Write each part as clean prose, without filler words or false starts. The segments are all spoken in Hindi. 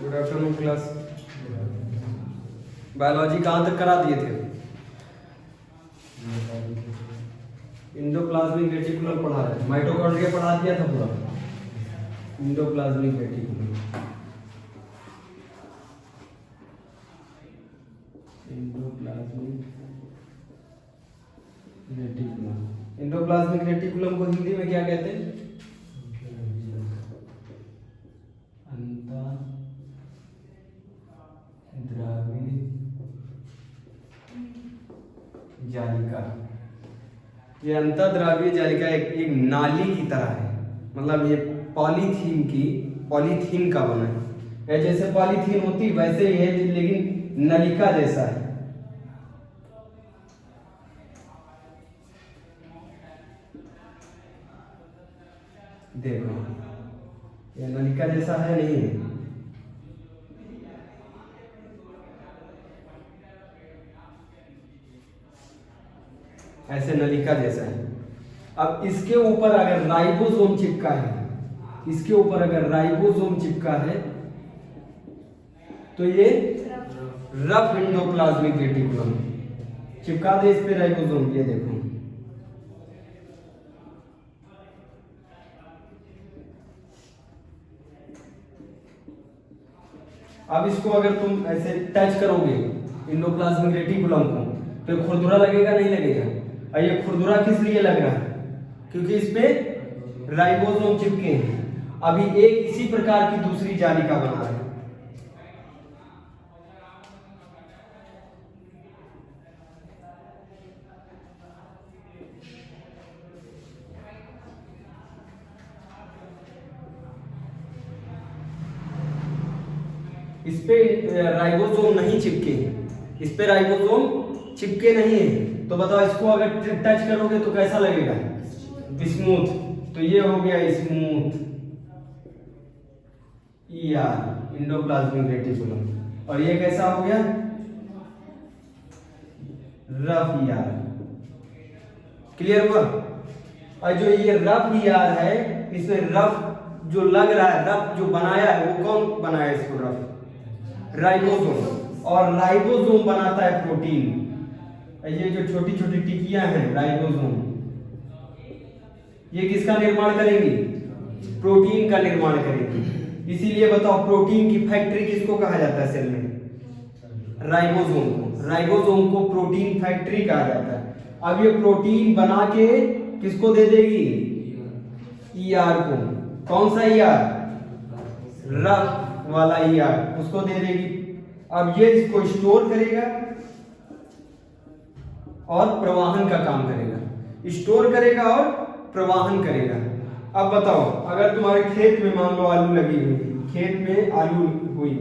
Good afternoon class. बायोलॉजी कहाँ तक करा दिए थे? इंडोप्लाज्मिक रेटिकुलम पढ़ा है, माइटोकॉन्ड्रिया पढ़ा दिया था पूरा। Endoplasmic reticulum, endoplasmic reticulum, endoplasmic reticulum को हिंदी में क्या कहते हैं? अंतःद्रव्य जालिका। ये अंतःद्रव्य जालिका एक नाली की तरह है, मतलब ये पॉलीथीन का बना है। ये जैसे पॉलीथीन होती वैसे ही है, लेकिन नलिका जैसा है। देखो ये नलिका जैसा है, नहीं है? ऐसे नलिका जैसा है। अब इसके ऊपर अगर राइबोसोम चिपका है, इसके ऊपर अगर राइबोसोम चिपका है तो ये रफ इंडोप्लाज्मिक रेटिकुलम। चिपका दे इस पे राइबोसोम, ये देखो। अब इसको अगर तुम ऐसे टच करोगे इंडोप्लाज्मिक रेटिकुलम को तो खुरदुरा लगेगा, नहीं लगेगा? और ये खुरदुरा किस लिए लग रहा है? क्योंकि इस पे राइबोसोम चिपके हैं। अभी एक इसी प्रकार की दूसरी जालिका बना है। इस पे राइबोसोम नहीं चिपके, इस पे राइबोसोम चिपके नहीं है। तो बताओ इसको अगर टच करोगे तो कैसा लगेगा? स्मूथ। तो ये हो गया स्मूथ ईआर, इंडोप्लाज्मिक रेटिकुलम। और ये कैसा हो गया? Rough ER. क्लियर हुआ? और जो ये रफ ईआर है, इसमें रफ जो लग रहा है, रफ जो बनाया है, वो कौन बनाया इसको? Rough ribosome. और राइबोसोम बनाता है प्रोटीन। ये जो छोटी छोटी टिकियां हैं राइबोसोम, ये किसका निर्माण करेंगी? प्रोटीन का निर्माण करेंगी। इसीलिए बताओ प्रोटीन की फैक्ट्री किसको कहा जाता है सेल में? राइबोसोम को। राइबोसोम को प्रोटीन फैक्ट्री कहा जाता है। अब ये प्रोटीन बना के किसको दे देगी? ईआर को। कौन सा ईआर? रफ वाला ईआर, उसको दे देगी। अब ये इसको स्टोर करेगा और प्रवाहन का काम करेगा। स्टोर करेगा और प्रवाहन करेगा। अब बताओ अगर तुम्हारे खेत में मान लो आलू लगी हुई, खेत में आलू हुई,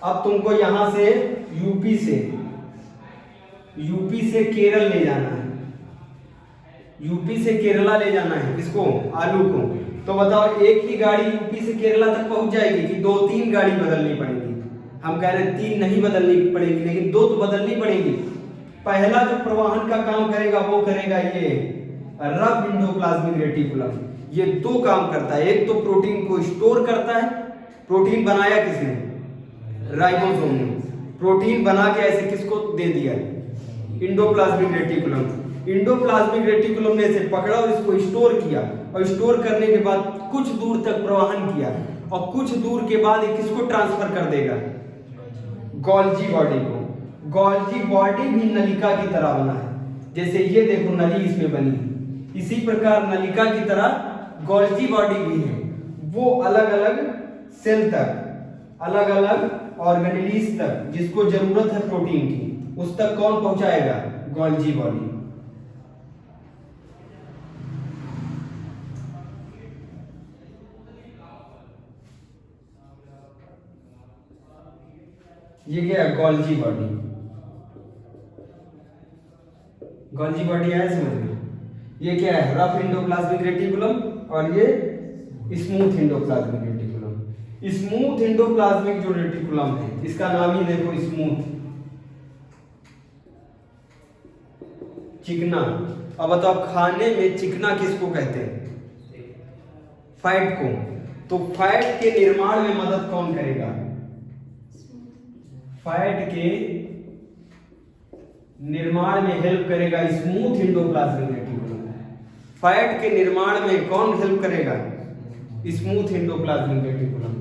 अब तुमको यहां से यूपी से केरल ले जाना है, यूपी से केरला ले जाना है। किसको? आलू को। तो बताओ एक ही गाड़ी यूपी से केरला तक पहुंच जाएगी कि 2-3 गाड़ी बदलनी पड़ेगी? हम कह रहे हैं 3 नहीं बदलनी पड़ेगी, लेकिन 2 तो बदलनी पड़ेगी। पहला जो प्रवाहन का काम करेगा वो करेगा ये रफ इंडोप्लाज्मिक रेटिकुलम। ये 2 काम करता है। एक तो प्रोटीन को स्टोर करता है। प्रोटीन बनाया किसने? राइबोसोम ने। प्रोटीन बना के ऐसे किसको दे दिया? Endoplasmic reticulum. इंडोप्लाज्मिक रेटिकुलम ने इसे पकड़ा और इसको स्टोर किया, और स्टोर करने के बाद कुछ दूर तक प्रवाहन किया, और कुछ दूर के बाद ये किसको ट्रांसफर कर देगा? गोल्जी बॉडी को। गोल्जी बॉडी भी नलिका की तरह बना है। जैसे ये देखो नली इसमें बनी, इसी प्रकार नलिका की तरह गोल्जी बॉडी भी है। वो अलग अलग सेल तक, अलग अलग ऑर्गेनेलिज तक जिसको जरूरत है प्रोटीन की, उस तक कौन पहुंचाएगा? Golgi body. ये क्या है? Golgi body. गोल्जी बॉडी है समझ में? ये क्या है? रफ इंडोप्लाज्मिक रेटिकुलम, और ये smooth endoplasmic reticulum. Smooth endoplasmic जो रेटिकुलम है, इसका नाम ही देखो स्मूथ, चिकना। अब बताओ खाने में चिकना किसको कहते हैं? फैट को। तो फैट के निर्माण में मदद कौन करेगा? फैट के निर्माण में हेल्प करेगा स्मूथ एंडोप्लाज्मिक रेटिकुलम। फैट के निर्माण में कौन हेल्प करेगा? Smooth endoplasmic reticulum.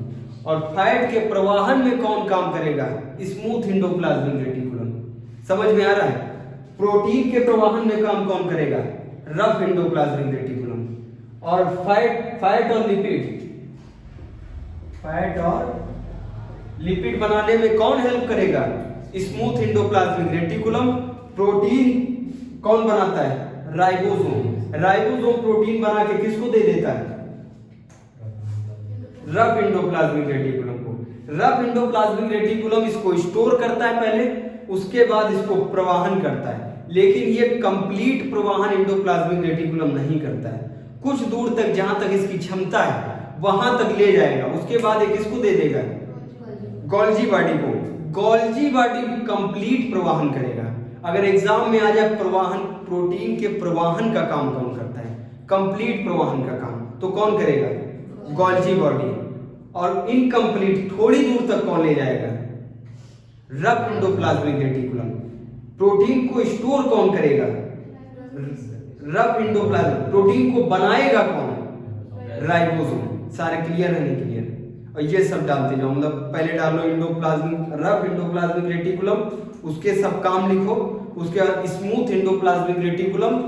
और फैट के प्रवाहन में कौन काम करेगा? Smooth endoplasmic reticulum. समझ में आ रहा है? प्रोटीन के प्रवाहन में काम कौन करेगा? Rough endoplasmic reticulum. और फैट और लिपिड बनाने में कौन हेल्प करेगा? Smooth endoplasmic reticulum. प्रोटीन कौन बनाता है? राइबोसोम। राइबोसोम प्रोटीन बना के किसको दे देता है? रफ एंडोप्लाज्मिक रेटिकुलम को। रफ एंडोप्लाज्मिक रेटिकुलम इसको स्टोर करता है पहले, उसके बाद इसको प्रवाहन करता है। लेकिन ये कंप्लीट प्रवाहन एंडोप्लाज्मिक रेटिकुलम नहीं करता है। कुछ दूर तक, जहां तक इसकी क्षमता है वहां तक ले जाएगा, उसके बाद ये किसको दे देगा? गोल्जी बॉडी को। गोल्जी बॉडी कंप्लीट प्रवाहन करेगा। अगर एग्जाम में आ जाए प्रवाहन, प्रोटीन के प्रवाहन का काम कौन करता है? कंप्लीट प्रवाहन का काम तो कौन करेगा? Golgi body. और इनकम्प्लीट थोड़ी दूर तक कौन ले जाएगा? Rough endoplasmic reticulum. प्रोटीन को स्टोर कौन करेगा? Rough endoplasmic. प्रोटीन को बनाएगा कौन? राइबोसोम। सारे क्लियर है? नहीं क्लियर? और ये सब डालते जाओ, मतलब पहले डालो एंडोप्लाज्मिक, रफ एंडोप्लाज्मिक रेटिकुलम, उसके सब काम लिखो। उसके बाद smooth endoplasmic reticulum.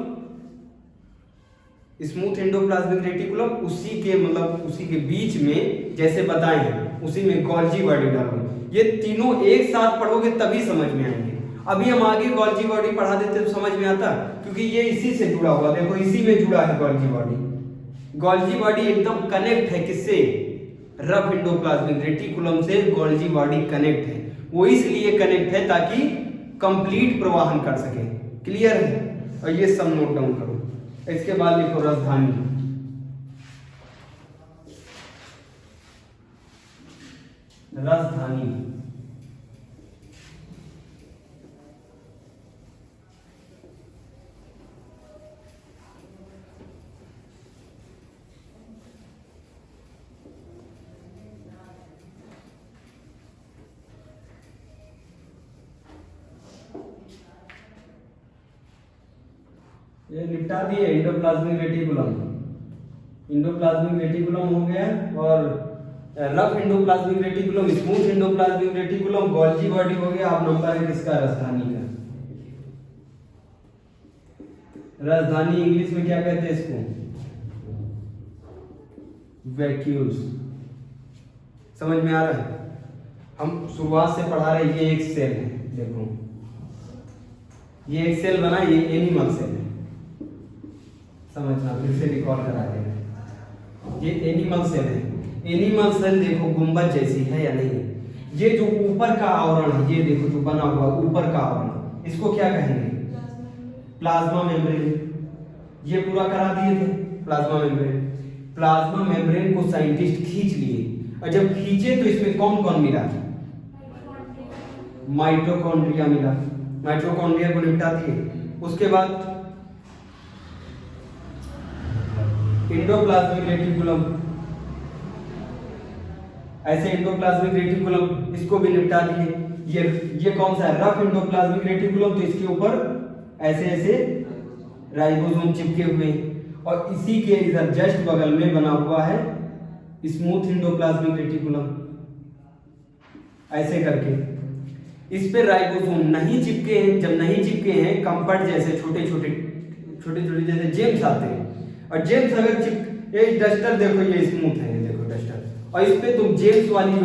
Smooth endoplasmic reticulum उसी के, मतलब उसी के बीच में जैसे बताए हैं उसी में गोल्जी बॉडी डालो। ये तीनों एक साथ पढ़ोगे तभी समझ में आएंगे। अभी हम आगे गोल्जी बॉडी पढ़ा देते तो समझ में आता, क्योंकि ये इसी से जुड़ा हुआ, देखो इसी में जुड़ा है गोल्जी बॉडी। गोल्जी बॉडी एकदम कनेक्ट है किससे? रफ एंडोप्लाज्मिक रेटिकुलम से गोल्जी बॉडी कनेक्ट है। वो इसलिए कनेक्ट है ताकि कंप्लीट प्रवाहन कर सके। क्लियर है? और ये सब नोट डाउन करो। इसके बाद लिखो राजधानी। राजधानी ये निपटा दिए एंडोप्लाज्मिक रेटिकुलम। एंडोप्लाज्मिक रेटिकुलम हो गया, और rough endoplasmic reticulum, smooth endoplasmic reticulum, Golgi body हो गया। अब नंबर है किसका? राजधानी का। राजधानी इंग्लिश में क्या कहते हैं इसको? वैक्यूल्स। समझ में आ रहा है? हम शुरुआत से पढ़ा रहे, ये एक सेल है, देखो ये एक सेल बना, ये एनिमल सेल है। समझना, फिर से रिकॉल करा देना। ये एनिमल सेल है। एनिमल सेल देखो गुंबद जैसी है या नहीं? ये जो ऊपर का आवरण है, ये देखो जो बना हुआ ऊपर का आवरण, इसको क्या कहेंगे? Plasma membrane. ये पूरा करा दिए थे प्लाज्मा मेम्ब्रेन। प्लाज्मा मेम्ब्रेन को साइंटिस्ट खींच लिए, और जब खींचे तो इसमें कौन कौन मिला? माइटोकॉन्ड्रिया मिला। माइटोकॉन्ड्रिया को निपटा दिए। उसके बाद एंडोप्लाज्मिक रेटिकुलम, ऐसे एंडोप्लाज्मिक रेटिकुलम, इसको भी निपटा दिए। ये कौन सा है? Rough endoplasmic reticulum. तो इसके ऊपर ऐसे ऐसे राइबोसोम चिपके हुए, और इसी के इधर जस्ट बगल में बना हुआ है स्मूथ एंडोप्लाज्मिक रेटिकुलम। ऐसे करके इस पे राइबोसोम नहीं चिपके हैं। जब नहीं चिपके हैं, कंपट जैसे छोटे छोटे जैसे जेम्स आते हैं, और जेम्स अगर ये डस्टर देखो, ये स्मूथ है, ये देखो डस्टर, और इस पे तुम जेम्स वाली जो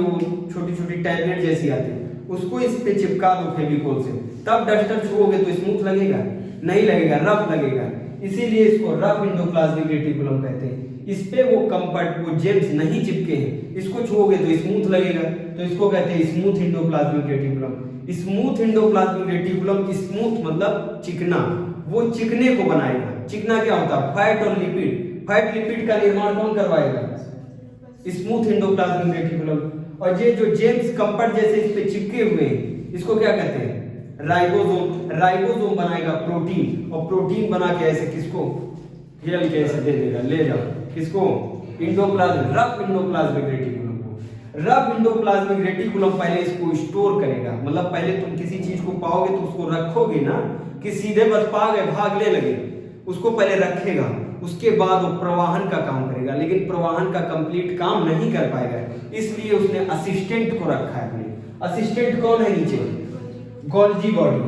छोटी छोटी टैबलेट जैसी आती है उसको इस पे चिपका दो फेविकोल से, तब डस्टर छुओगे तो स्मूथ लगेगा? नहीं लगेगा, रफ लगेगा। इसीलिए इसको रफ एंडोप्लाज्मिक रेटिकुलम कहते हैं। इस पे वो कंपट, वो जेम्स नहीं चिपके हैं, इसको छुओगे तो स्मूथ लगेगा, तो इसको कहते हैं smooth endoplasmic reticulum. Smooth endoplasmic reticulum, smooth मतलब चिकना, वो चिकने को बनाएगा। चिकना क्या होता है? फैट और लिपिड। फैट लिपिड का निर्माण कौन करवाएगा? Smooth endoplasmic reticulum. और ये जो जेम्स कंपट जैसे इस पे चिपके हुए हैं, इसको क्या कहते हैं? राइबोसोम। राइबोसोम बनाएगा प्रोटीन, और प्रोटीन बना के ऐसे किसको? हेल के ऐसे दे देगा, ले जाओ किसको? इंडोप्लाज्मिक, रफ इंडोप्लाज्मिक रेटिकुलम को। रफ इंडोप्लाज्मिक रेटिकुलम पहले इसको स्टोर करेगा, मतलब पहले तुम किसी चीज को पाओगे तो उसको रखोगे ना, कि सीधे बस पा गए भागने लगे, उसको पहले रखेगा, उसके बाद वो प्रवाहन का काम करेगा, लेकिन प्रवाहन का कंप्लीट काम नहीं कर पाएगा, इसलिए उसने असिस्टेंट को रखा है अपने। असिस्टेंट कौन है नीचे? Golgi body.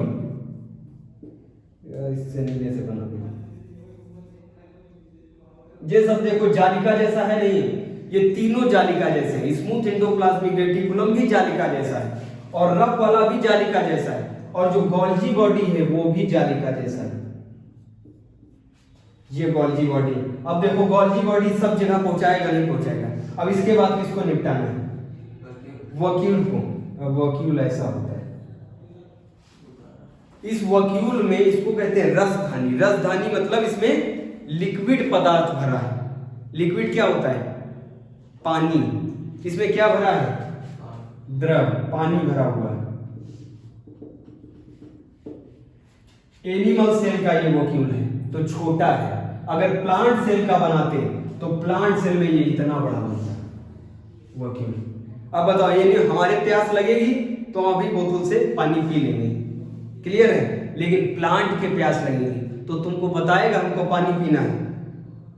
इससे नीचे से बना दिया, ये सब देखो जालिका जैसा है नहीं, ये तीनों जालिका जैसे हैं। स्मूथ एंडोप्लाज्मिक रेटिकुलम भी जालिका जैसा है, और रफ वाला भी जालिका जैसा है, और जो गोल्जी बॉडी है वो भी जालिका जैसा है। ये गोल्जी बॉडी। अब देखो गोल्जी बॉडी सब जगह पहुंचाएगा नहीं पहुंचाएगा। अब इसके बाद किसको निपटाना है? वक्यूल को। वक्यूल ऐसा होता है, इस वक्यूल में इसको कहते हैं रसधानी। रसधानी मतलब इसमें लिक्विड पदार्थ भरा है। लिक्विड क्या होता है? पानी। इसमें क्या भरा है? द्रव, पानी भरा हुआ है। एनिमल सेल का ये वक्यूल है तो छोटा है, अगर प्लांट सेल का बनाते तो प्लांट सेल में ये इतना बड़ा बनता वक्यूल। अब बताओ, ये हमारे प्यास लगेगी तो हम अभी बोतल से पानी पी लेंगे, क्लियर है, लेकिन प्लांट के प्यास लगेगी तो तुमको बताएगा हमको पानी पीना है,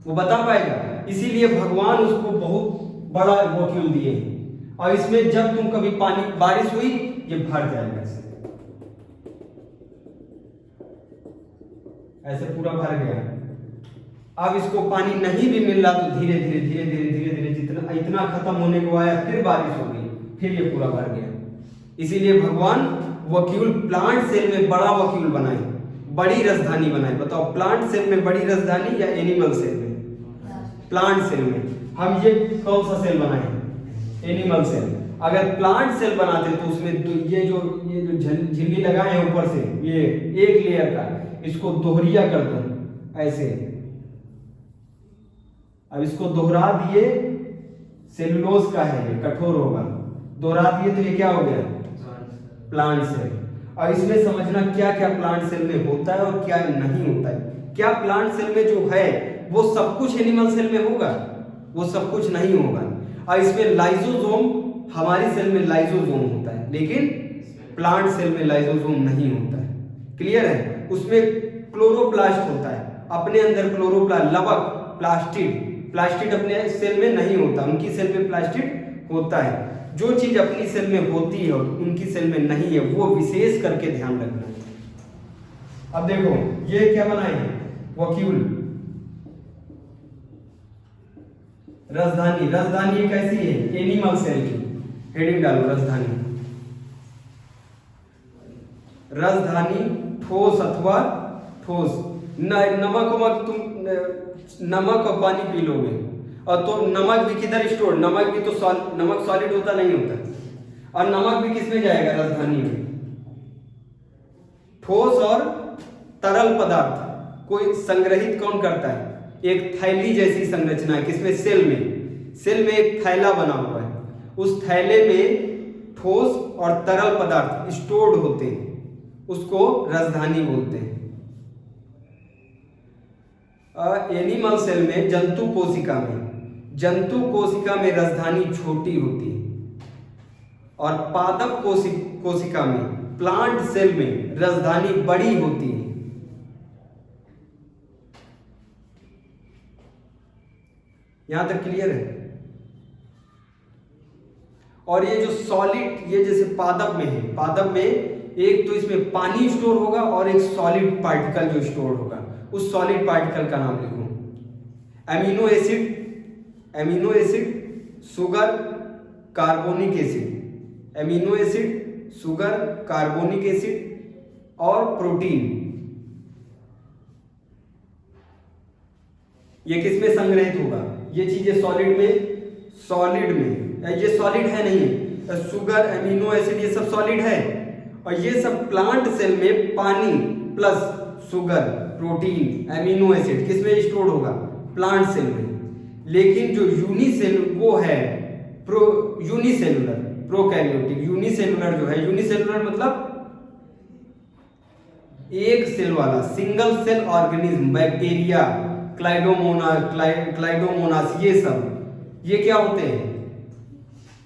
वो बता पाएगा? इसीलिए भगवान उसको बहुत बड़ा वक्यूल दिए हैं, और इसमें जब तुम कभी पानी, बारिश हुई, ये भर जाएगा ऐसे पूरा भर गया। अब इसको पानी नहीं भी मिल रहा तो धीरे धीरे धीरे धीरे धीरे धीरे जितना इतना खत्म होने को आया, फिर बारिश हो गई, फिर ये पूरा भर गया। इसीलिए भगवान वक्यूल प्लांट सेल में बड़ा वक्यूल बनाए, बड़ी रसधानी बनाए। बताओ, प्लांट सेल में बड़ी रसधानी या एनिमल सेल में? प्लांट सेल में। हम ये कौन सा सेल बनाए? Animal cell. अगर प्लांट सेल बनाते तो उसमें ये जो झिल्ली लगाए हैं ऊपर से, ये एक लेयर का, इसको दोहरिया कर दो ऐसे। अब इसको दोहरा दिए, सेलुलोज का है, ये कठोर होगा, दोहरा दिए तो ये क्या हो गया? Plant cell. अब इसमें समझना क्या क्या प्लांट सेल में होता है और क्या नहीं होता है। क्या प्लांट सेल में जो है वो सब कुछ एनिमल सेल में होगा? वो सब कुछ नहीं होगा। और इसमें लाइसोसोम, हमारी सेल में लाइसोसोम होता है, लेकिन प्लांट सेल में लाइसोसोम नहीं होता है, क्लियर है? उसमें क्लोरोप्लास्ट होता है, अपने अंदर क्लोरोप्लास्ट, लवक, प्लास्टिड। प्लास्टिड अपने सेल में नहीं होता, उनकी सेल में प्लास्टिड होता है। जो चीज अपनी सेल में होती है और उनकी सेल में नहीं है, वो विशेष करके ध्यान रखना। अब देखो ये क्या बनाए? वक्यूल। रसधानी। रसधानी कैसी है? एनिमल सेल की। हेडिंग डालो, रसधानी। रसधानी ठोस अथवा ठोस। नमक वमक, तुम नमक और पानी पी लोगे, और तो नमक भी किधर स्टोर? नमक भी तो नमक सॉलिड होता नहीं होता, और नमक भी किसमें जाएगा? रसधानी में। ठोस और तरल पदार्थ कोई संग्रहित कौन करता है? एक थैली जैसी संरचना है, किसमें? सेल में। सेल में एक थैला बना हुआ है, उस थैले में ठोस और तरल पदार्थ स्टोर्ड होते हैं, उसको रसधानी बोलते हैं। एनिमल सेल में, जंतु कोशिका में रसधानी छोटी होती है, और पादप कोशिका में, प्लांट सेल में रसधानी बड़ी होती है। यहां तक क्लियर है? और ये जो सॉलिड, ये जैसे पादप में है, पादप में एक तो इसमें पानी स्टोर होगा और एक सॉलिड पार्टिकल जो स्टोर होगा, उस सॉलिड पार्टिकल का नाम लिखो। Amino acid, amino acid, sugar, carbonic acid. Amino acid, sugar, carbonic acid और प्रोटीन, ये किसमें संग्रहित होगा? ये चीजें सॉलिड में, ये सॉलिड है नहीं, शुगर, एमिनो एसिड ये सब सॉलिड है, और ये सब प्लांट सेल में पानी plus sugar, protein, amino acid किसमें स्टोर होगा? प्लांट सेल में। लेकिन जो यूनिसेल वो है यूनिसेलुलर, प्रोकैरियोटिक। यूनिसेलुलर जो है, यूनिसेलुलर मतलब एक सेल वाला, सिंगल सेल ऑर्गेनिज्म, बैक्टीरिया, क्लाइडोमोनास, ये सब ये क्या होते हैं?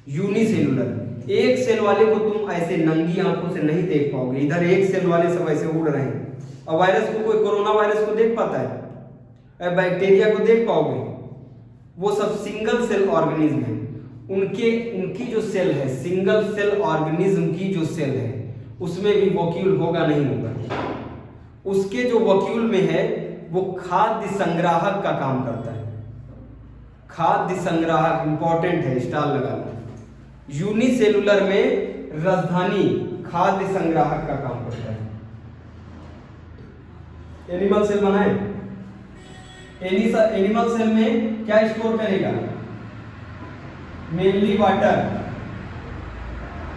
यूनिसेलुलर। एक सेल वाले को तुम ऐसे नंगी आंखों से नहीं देख पाओगे, इधर एक सेल वाले सब ऐसे उड़ रहे हैं। और वायरस को, कोई कोरोना वायरस को देख पाता है? बैक्टीरिया को देख पाओगे? वो सब सिंगल सेल ऑर्गेनिज्म है। उनकी जो सेल है, सिंगल सेल ऑर्गेनिज्म की जो सेल है, उसमें भी वॉक्यूल होगा नहीं होगा? उसके जो वॉक्यूल में है वो खाद्य संग्राहक का काम करता है। खाद्य संग्राहक इंपॉर्टेंट है, स्टार लगा लो। यूनिसेलुलर में राजधानी खाद्य संग्राहक का काम करता है। एनिमल सेल बनाए, एनिमल सेल में क्या स्टोर करेगा? Mainly water.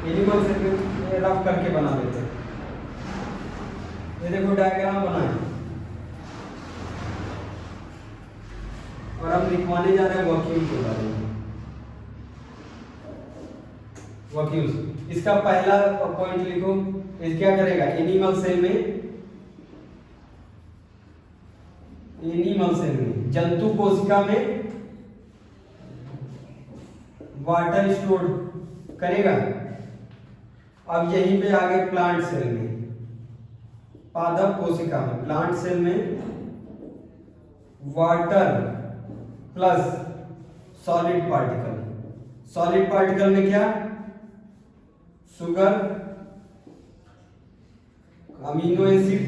एनिमल सेल में रफ करके बना देते हैं। ये देखो डायग्राम बनाए और हम लिखवाने जा रहे हैं वॉक्यूल के बारे में। वॉक्यूल्स, इसका पहला पॉइंट लिखो। ये क्या करेगा? एनिमल सेल में जंतु कोशिका में वाटर स्टोर करेगा। अब यहीं पे आगे प्लांट सेल में, पादप कोशिका में, प्लांट सेल में water plus solid particle. Solid particle में क्या? Sugar, amino acid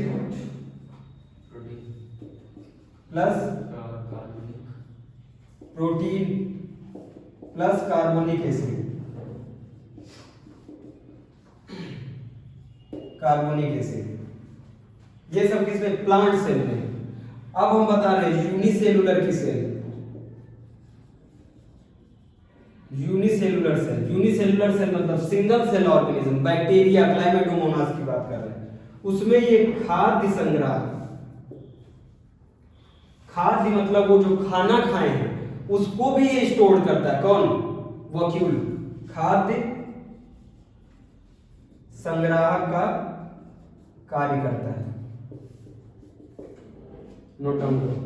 plus protein plus carbonic acid. ये सब किसमें? प्लांट सेल में। अब हम बता रहे हैं यूनिसेलुलर की सेल। यूनिसेलुलर सेल मतलब सिंगल सेल ऑर्गेनिज्म, बैक्टीरिया, क्लाइमेटोमोनास की बात कर रहे हैं। उसमें ये खाद्य संग्रह, खाद्य मतलब वो जो खाना खाए हैं उसको भी ये स्टोर करता है। कौन? वॉक्यूल। खाद्य संग्राहक का कार्य करता है। नोट डाउन करो।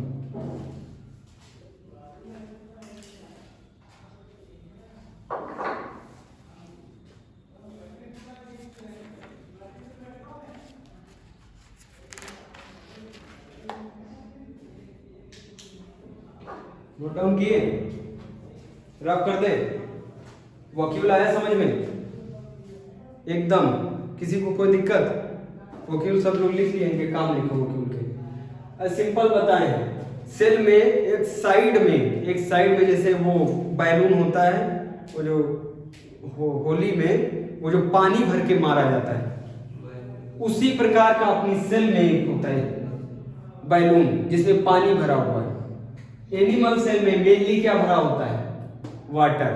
नोट डाउन किए? रफ कर दे। वॉक्यूल आया समझ में एकदम? किसी को कोई दिक्कत? वॉक्यूल सब लोग लिख लिए, इनके काम लिखो वॉक्यूल के। सिंपल बताएं, सेल में एक साइड में जैसे वो बैलून होता है, वो जो होली में वो जो पानी भर के मारा जाता है, उसी प्रकार का अपनी सेल में एक होता है बैलून जिसमें पानी भरा हुआ है। एनिमल सेल में मेनली क्या भरा होता है? वाटर।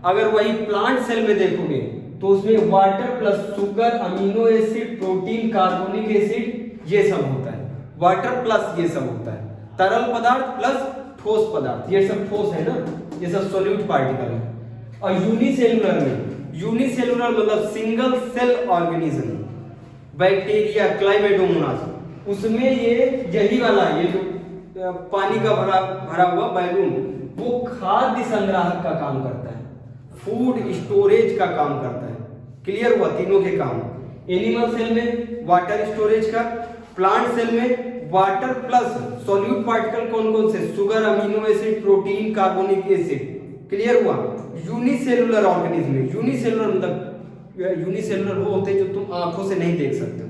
अगर वही प्लांट सेल में देखोगे तो उसमें water plus sugar, amino acid, protein, carbonic acid, ये सब होता है। वाटर प्लस ये सब होता है। तरल पदार्थ प्लस ठोस पदार्थ, ये सब ठोस है ना, ये सब सॉल्यूट पार्टिकल है। और यूनिसेलुलर मतलब सिंगल सेल ऑर्गेनिज्म, बैक्टीरिया, क्लाइमेटोमोनास, उसमें ये यही वाला, ये जो पानी का भरा हुआ बैलून, वो खाद्य संग्राहक का काम करता है, फूड स्टोरेज का काम करता है। क्लियर हुआ? तीनों के काम। एनिमल सेल में वाटर स्टोरेज का, प्लांट सेल में वाटर प्लस सॉल्यूट पार्टिकल कौन कौन से? Sugar, amino acid, protein, carbonic acid. Clear हुआ? यूनिसेलुलर ऑर्गेनिज्म में, यूनिसेलुलर मतलब यूनिसेलुलर वो होते हैं जो तुम आंखों से नहीं देख सकते हो,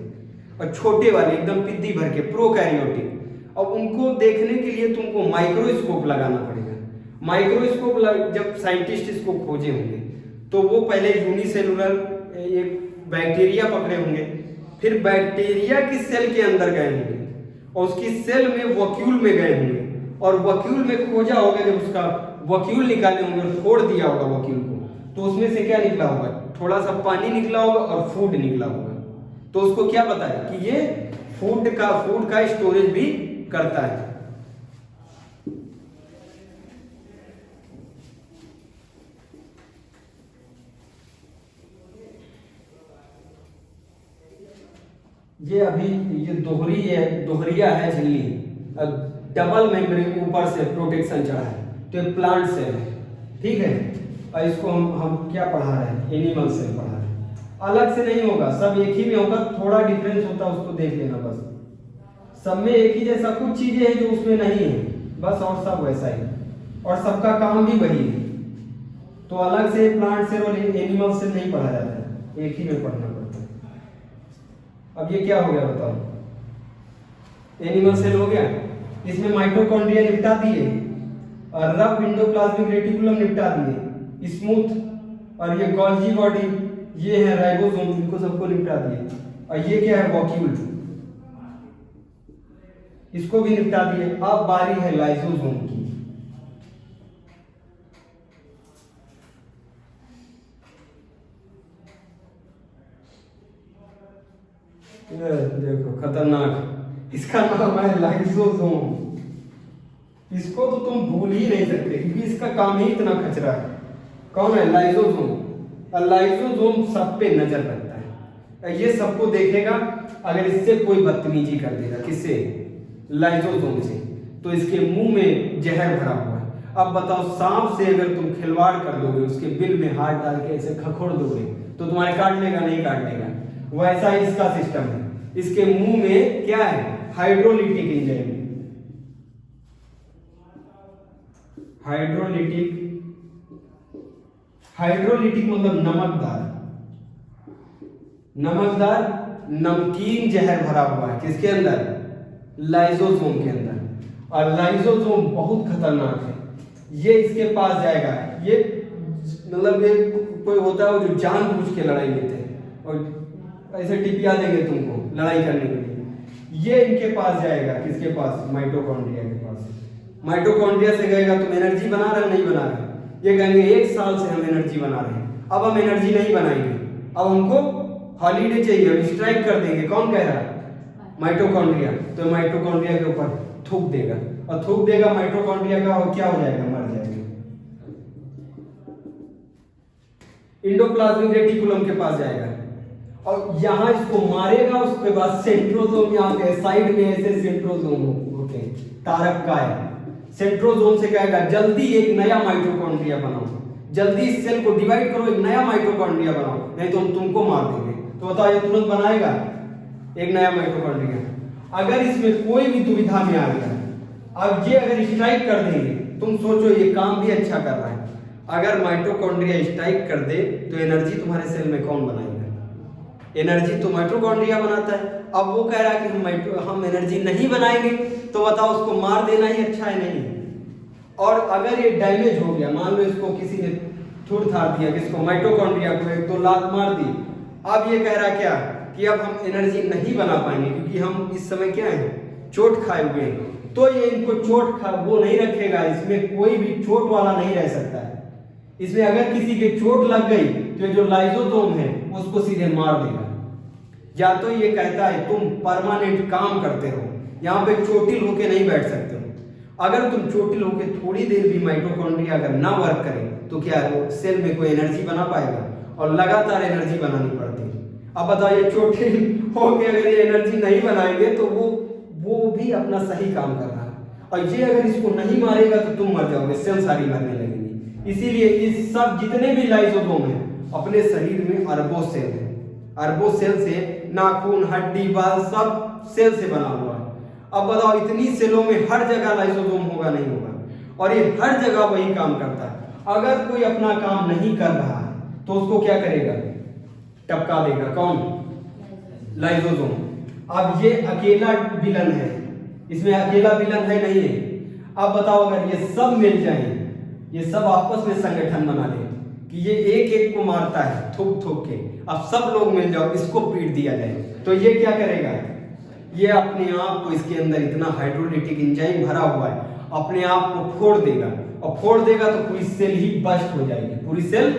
और छोटे वाले एकदम पिद्दी भर के, प्रोकैरियोटिक। अब उनको देखने के लिए तुमको माइक्रोस्कोप लगाना पड़ेगा। माइक्रोस्कोप जब साइंटिस्ट इसको खोजे होंगे तो वो पहले यूनिसेलुलर एक बैक्टीरिया पकड़े होंगे, फिर बैक्टीरिया की सेल के अंदर गए होंगे और उसकी सेल में वॉक्यूल में गए होंगे, और वॉक्यूल में खोजा होगा, जब उसका वॉक्यूल निकाले होंगे और फोड़ दिया होगा वॉक्यूल को, तो उसमें से क्या निकला होगा? थोड़ा सा पानी निकला होगा और फूड निकला होगा। तो उसको क्या पता है कि ये फूड का स्टोरेज भी करता है। ये अभी ये दोहरिया है झिल्ली, डबल मेम्ब्रेन ऊपर से प्रोटेक्शन चढ़ा है, तो ये प्लांट सेल है। ठीक है। और इसको हम क्या पढ़ा रहे हैं, एनिमल सेल पढ़ा रहे हैं। अलग से नहीं होगा, सब एक ही में होगा, थोड़ा डिफरेंस होता है उसको देख लेना बस। सब में एक ही जैसा कुछ चीजें हैं जो उसमें नहीं है बस, और सब वैसा ही, और सबका काम भी वही है। तो अलग से प्लांट सेल और एनिमल सेल नहीं पढ़ा जाता है, एक ही में पढ़ना पड़ता है। अब ये क्या हो गया बताओ, एनिमल सेल हो गया। इसमें माइटोकॉन्ड्रिया निपटा दिए, और रफ एंडोप्लाज्मिक रेटिकुलम निपटा दिए, स्मूथ और ये गोल्जी बॉडी, ये है राइबोसोम, इनको सबको निपटा दिए। और ये क्या है, वॉक्यूल, इसको भी निपटा दिए। अब बारी है लाइसोसोम की। देखो खतरनाक, इसका नाम है लाइसोसोम। इसको तो तुम भूल ही नहीं सकते क्योंकि इसका काम ही इतना खचरा है। कौन है, लाइसोसोम। और लाइसोसोम सब पे नजर रखता है, ये सबको देखेगा। अगर इससे कोई बदतमीजी कर देगा, किससे, लाइसोसोम से, तो इसके मुंह में जहर भरा हुआ है। अब बताओ, सांप से अगर तुम खिलवाड़ कर दोगे, उसके बिल में हाथ डाल के ऐसे खखोड़ दोगे, तो तुम्हारे काट लेगा, नहीं काट लेगा। वैसा ही इसका सिस्टम है। इसके मुंह में क्या है, हाइड्रोलिटिक एंजाइम। हाइड्रोलिटिक मतलब नमकदार, नमकदार नमकीन जहर भरा हुआ है, किसके अंदर, लाइसोसोम के अंदर। और लाइसोसोम बहुत खतरनाक है। ये इसके पास जाएगा, ये मतलब ये कोई होता है जो जानबूझ के लड़ाई लेते हैं और ऐसे टिपिया देंगे तुमको लड़ाई करने के लिए। ये इनके पास जाएगा, किसके पास, माइटोकॉन्ड्रिया के पास। माइटोकॉन्ड्रिया से कहेगा तुम एनर्जी बना रहे हो, नहीं बना रहे। ये कहेंगे 1 साल से हम एनर्जी बना रहे हैं, अब हम एनर्जी नहीं बनाएंगे, अब हमको हॉलीडे चाहिए, हम स्ट्राइक कर देंगे। कौन कह रहा है, माइटोकॉन्ड्रिया। तो माइटोकॉन्ड्रिया के ऊपर थूक देगा, और थूक देगा माइटोकॉन्ड्रिया का, और क्या हो जाएगा, मर जाएगा। इंडोप्लाज्मिक रेटिकुलम के पास जाएगा और यहां इसको मारेगा। उसके बाद सेंट्रोसोम, यहाँ पे साइड में ऐसे सेंट्रोसोम होते हैं, तारक का है। सेंट्रोसोम से कहेगा जल्दी एक नया माइटोकॉन्ड्रिया बनाओ, जल्दी इस सेल को डिवाइड करो, एक नया माइटोकॉन्ड्रिया बनाओ, नहीं तो हम तुमको मार देंगे। तो बताओ, ये तुरंत बनाएगा एक नया माइटोकॉन्ड्रिया। अगर इसमें कोई भी दुविधा में आ गया, अब ये अगर स्ट्राइक कर देंगे, तुम सोचो ये काम भी अच्छा कर रहा है। अगर माइटोकॉन्ड्रिया स्ट्राइक कर दे तो एनर्जी तुम्हारे सेल में कौन बनाएगा, एनर्जी तो माइटोकॉन्ड्रिया बनाता है। अब वो कह रहा है कि हम एनर्जी नहीं बनाएंगे, तो बताओ उसको मार देना ही अच्छा है, नहीं। और अगर ये डैमेज हो गया, मान लो इसको किसी ने थूड़ थाड़ दिया, किसको, माइटोकॉन्ड्रिया को 1-2 लात मार दी। अब ये कह रहा क्या कि अब हम एनर्जी नहीं बना पाएंगे क्योंकि हम इस समय क्या है, चोट खाए हुए हैं। तो ये इनको चोट खा वो नहीं रखेगा, इसमें कोई भी चोट वाला नहीं रह सकता है। इसमें अगर किसी के चोट लग गई तो ये जो लाइसोसोम है उसको सीधे मार देगा। या तो ये कहता है तुम परमानेंट काम करते रहो, यहाँ पे चोटिल होके नहीं बैठ सकते हो। अगर तुम चोटिल होके थोड़ी देर भी माइटोकॉन्ड्रिया अगर ना वर्क करे तो क्या है, वो सेल में कोई एनर्जी बना पाएगा, और लगातार एनर्जी बनानी पड़ती है। अब बताओ, ये चोटिल होके अगर ये एनर्जी नहीं बनाएंगे तो वो भी अपना सही काम कर रहा है, और ये अगर इसको नहीं मारेगा तो तुम मर जाओगे, सेल सारी मरने लगेंगी। इसीलिए इस सब जितने भी लाइसोसोम हैं अपने शरीर में अरबों सेल है, अरबों सेल से नाखून, हड्डी, बाल सब सेल से बना हुआ है। अब बताओ, इतनी सेलों में हर जगह लाइसोसोम होगा, नहीं होगा, और ये हर जगह वही काम करता है। अगर कोई अपना काम नहीं कर रहा है तो उसको क्या करेगा, टपका देगा। कौन, लाइसोसोम। अब ये अकेला विलन है, इसमें अकेला विलन है, नहीं है। अब बताओ, अगर ये सब मिल जाए, ये सब आपस में संगठन बना ले कि ये एक एक को मारता है थूक थूक के, अब सब लोग मिल जाओ इसको पीट दिया जाए, तो ये क्या करेगा, ये अपने आप को, इसके अंदर इतना हाइड्रोलिटिक एंजाइम भरा हुआ है, अपने आप को फोड़ देगा, और फोड़ देगा तो पूरी सेल ही बस्ट हो जाएगी, पूरी सेल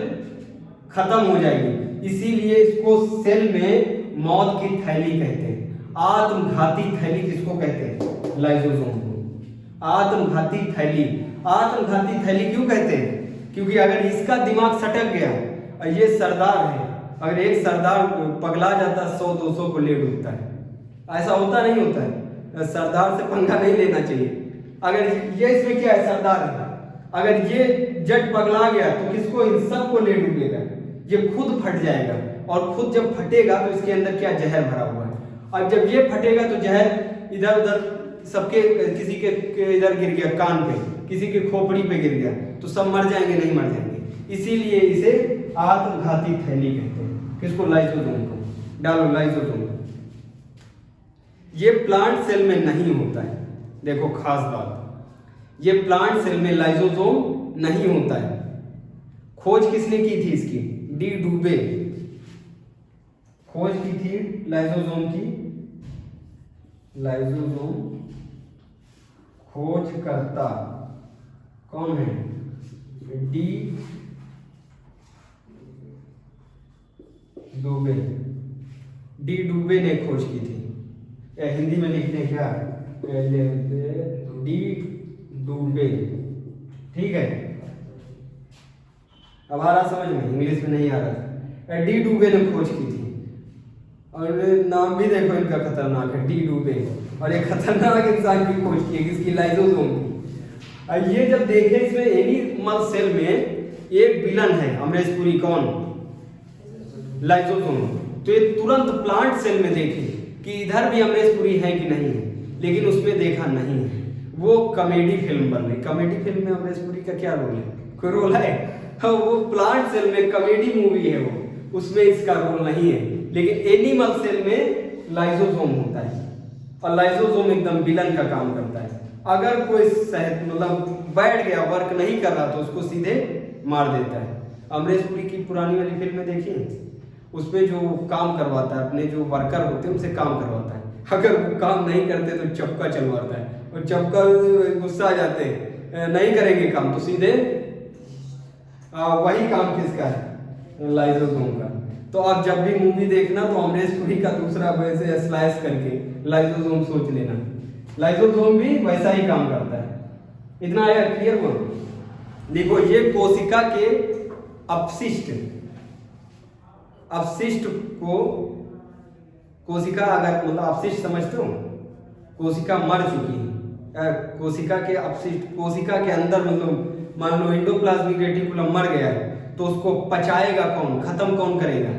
खत्म हो जाएगी। इसीलिए इसको सेल में मौत की थैली कहते हैं। आत्मघाती थैली किसको कहते हैं, लाइसोसोम को। आत्मघाती थैली, आत्मघाती थैली क्यों कहते हैं, क्योंकि अगर इसका दिमाग सटक गया, और ये सरदार है, अगर एक सरदार पगला जाता 100-200 को ले डूबता है, ऐसा होता नहीं होता है। सरदार से पंगा नहीं लेना चाहिए। अगर ये इसमें क्या है, सरदार है, अगर ये जट पगला गया तो किसको, इन सबको ले डूबेगा, ये खुद फट जाएगा। और खुद जब फटेगा तो इसके अंदर क्या, जहर भरा हुआ है। अब जब ये फटेगा तो जहर इधर उधर सबके, किसी के इधर गिर गया कान पे, किसी के खोपड़ी पे गिर गया, तो सब मर जाएंगे, नहीं मर जाएंगे। इसीलिए इसे आत्मघाती थैली कहते हैं। किसको, लाइसोसोम को। डालो लाइसोसोम। ये प्लांट सेल में नहीं होता है, देखो खास बात, ये प्लांट सेल में लाइसोसोम नहीं होता है। खोज किसने की थी इसकी, डी डूबे खोज की थी लाइसोसोम की। लाइसोसोम खोजकर्ता कौन है, डी डूबे। डी डूबे ने खोज की थी। हिंदी में लिखते क्या, डी डूबे, ठीक है। अब आ रहा समझ में, इंग्लिश में नहीं आ रहा। डी डूबे ने खोज की थी, और नाम भी देखो इनका खतरनाक है, डी डूबे। और एक खतरनाक इंसान की खोज की है, किसकी, लाइसोसोम की। और ये जब देखे इसमें एनिमल सेल में एक विलन है अमरीशपुरी, कौन, लाइसोसोम। तो ये तुरंत प्लांट सेल में देखे कि इधर भी अमरीशपुरी है कि नहीं है, लेकिन उसमें देखा नहीं है। वो कॉमेडी फिल्म बन रही, कॉमेडी फिल्म में अमरीशपुरी का क्या रोल है, कोई रोल है? वो प्लांट सेल में कॉमेडी मूवी है वो, उसमें इसका रोल नहीं है। लेकिन एनिमल सेल में लाइसोसोम होता है, और लाइसोसोम एकदम विलन का काम करता है। अगर कोई मतलब बैठ गया, वर्क नहीं कर रहा, तो उसको सीधे मार देता है। अमरीशपुरी की पुरानी वाली फिल्म में देखिए, उसमें जो काम करवाता है, अपने जो वर्कर होते हैं उनसे काम करवाता है। अगर वो काम नहीं करते तो चपका चलवाता है, और चपका गुस्सा आ जाते हैं, नहीं करेंगे काम, तो सीधे वही काम किसका है, लाइसोसोम का। तो आप जब भी मूवी देखना तो अमरीशपुरी का दूसरा वैसे स्लाइस करके लाइसोसोम सोच लेना, लाइसोसोम भी वैसा ही काम करता है। इतना आया, क्लियर हुआ? देखो ये कोशिका के अपशिष्ट को, कोशिका अगर मतलब अपशिष्ट समझते हो, कोशिका मर चुकी है, कोशिका के अपशिष्ट, कोशिका के अंदर मतलब मान लो एंडोप्लाज्मिक रेटिकुलम मर गया है, तो उसको पचाएगा कौन, खत्म कौन करेगा,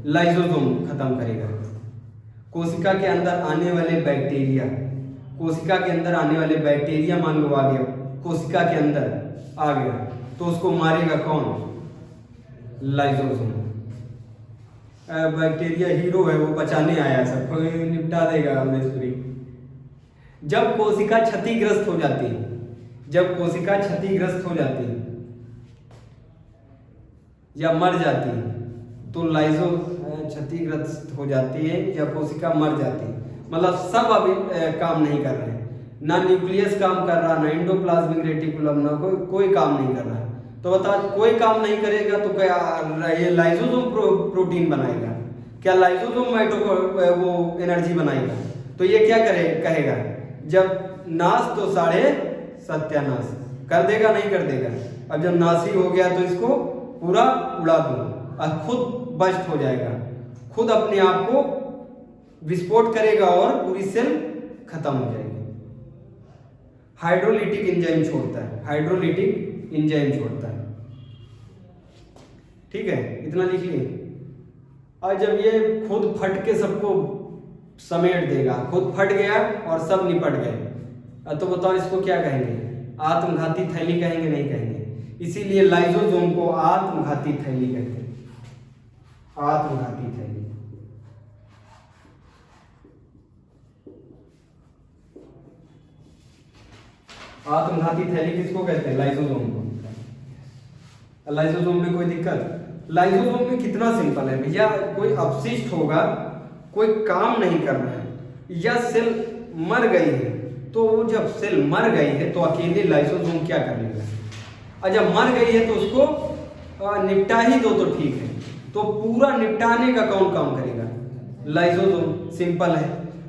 लाइसोसोम खत्म करेगा। कोशिका के अंदर आने वाले बैक्टीरिया, कोशिका के अंदर आने वाले बैक्टीरिया मान लो आ गया, कोशिका के अंदर आ गया, तो उसको मारेगा कौन, लाइसोसोम। बैक्टीरिया हीरो है, वो बचाने आया, सबको निपटा देगा अमरीशपुरी। जब कोशिका क्षतिग्रस्त हो जाती है, जब कोशिका क्षतिग्रस्त हो जाती है या मर जाती है, तो लाइसो क्षतिग्रस्त हो जाती है या कोशिका मर जाती है, मतलब सब अभी काम नहीं कर रहे हैं, ना न्यूक्लियस काम कर रहा, ना एंडोप्लाज्मिक रेटिकुलम, ना कोई काम नहीं कर रहा है। तो बता, कोई काम नहीं करेगा तो क्या ये लाइसोसोम प्रोटीन बनाएगा, क्या लाइसोसोम वो एनर्जी बनाएगा? तो ये क्या कहेगा, जब नाश तो साढ़े सत्यानाश कर देगा, नहीं कर देगा। अब जब नाशी हो गया तो इसको पूरा उड़ा दो, और खुद बस्ट हो जाएगा, खुद अपने आप को विस्फोट करेगा और पूरी सेल खत्म हो जाएगी। हाइड्रोलिटिक एंजाइम छोड़ता है, हाइड्रोलिटिक एंजाइम छोड़ता है, ठीक है, इतना लिख लिए। और जब ये खुद फट के सबको समेट देगा, खुद फट गया और सब निपट गए, तो बताओ इसको क्या कहेंगे, आत्मघाती थैली कहेंगे, नहीं कहेंगे? इसीलिए लाइसोसोम को आत्मघाती थैली कहते हैं, आत्मघाती थैली। आत्मघाती थैली किसको कहते हैं, लाइसोसोम को। लाइसोसोम में कोई दिक्कत, लाइसोसोम में कितना सिंपल है भैया, कोई अपशिष्ट होगा, कोई काम नहीं कर रहा है, या सेल मर गई है, तो वो जब सेल मर गई है तो अकेले लाइसोसोम क्या कर लेगा, और जब मर गई है तो उसको निपटा ही दो तो ठीक है, तो पूरा निपटाने का कौन काम करेगा, लाइसोसोम। सिंपल है।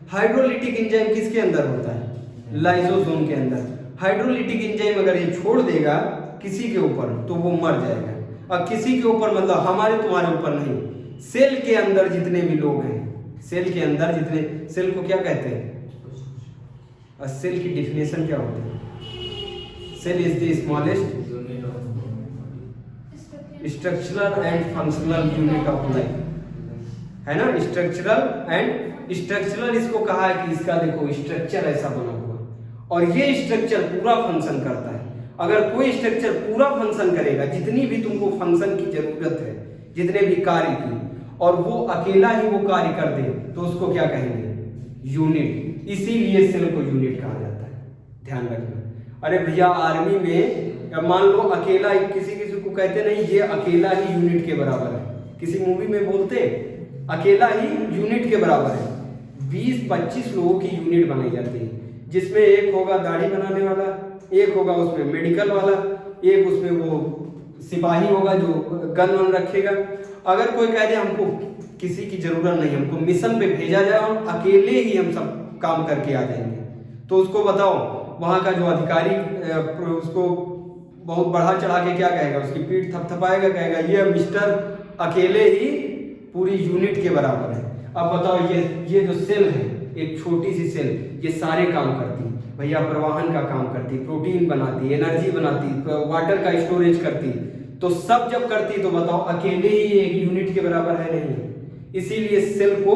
हाइड्रोलिटिक एंजाइम किसके अंदर होता है, लाइसोसोम के अंदर। हाइड्रोलिटिक एंजाइम अगर ये छोड़ देगा किसी के ऊपर तो वो मर जाएगा, और किसी के ऊपर मतलब हमारे तुम्हारे ऊपर नहीं, सेल के अंदर जितने भी लोग हैं, सेल के अंदर जितने, सेल को क्या कहते हैं, और सेल की डिफिनेशन क्या होती है, cell is the smallest structural and functional unit of life है ना। स्ट्रक्चरल इसको कहा है कि इसका देखो स्ट्रक्चर ऐसा बना हुआ और ये स्ट्रक्चर पूरा फंक्शन करता है। अगर कोई स्ट्रक्चर पूरा फंक्शन करेगा, जितनी भी तुमको फंक्शन की जरूरत है, जितने भी कार्य की, और वो अकेला ही वो कार्य कर दे, तो उसको क्या कहेंगे? यूनिट। इसीलिए सेल को यूनिट कहा जाता है, ध्यान रखना। अरे भैया आर्मी में मान लो अकेला, किसी किसी को कहते नहीं ये अकेला ही यूनिट के बराबर है, किसी मूवी में बोलते अकेला ही यूनिट के बराबर है। 20-25 लोगों की यूनिट बनाई जाती है, जिसमें एक होगा दाढ़ी बनाने वाला, एक होगा उसमें मेडिकल वाला, एक उसमें वो सिपाही होगा जो गन वन रखेगा। अगर कोई कह दे हमको किसी की जरूरत नहीं, हमको मिशन पे भेजा जाए, हम अकेले ही हम सब काम करके आ जाएंगे, तो उसको बताओ वहाँ का जो अधिकारी उसको बहुत बढ़ा चढ़ा के क्या कहेगा? उसकी पीठ थपथपाएगा, कहेगा ये मिस्टर अकेले ही पूरी यूनिट के बराबर है। अब बताओ ये जो सेल है, एक छोटी सी सेल, ये सारे काम करती है भैया। प्रवाहन का काम करती, प्रोटीन बनाती, एनर्जी बनाती, वाटर का स्टोरेज करती, तो सब जब करती तो बताओ अकेले ही एक यूनिट के बराबर है? नहीं। इसीलिए सेल को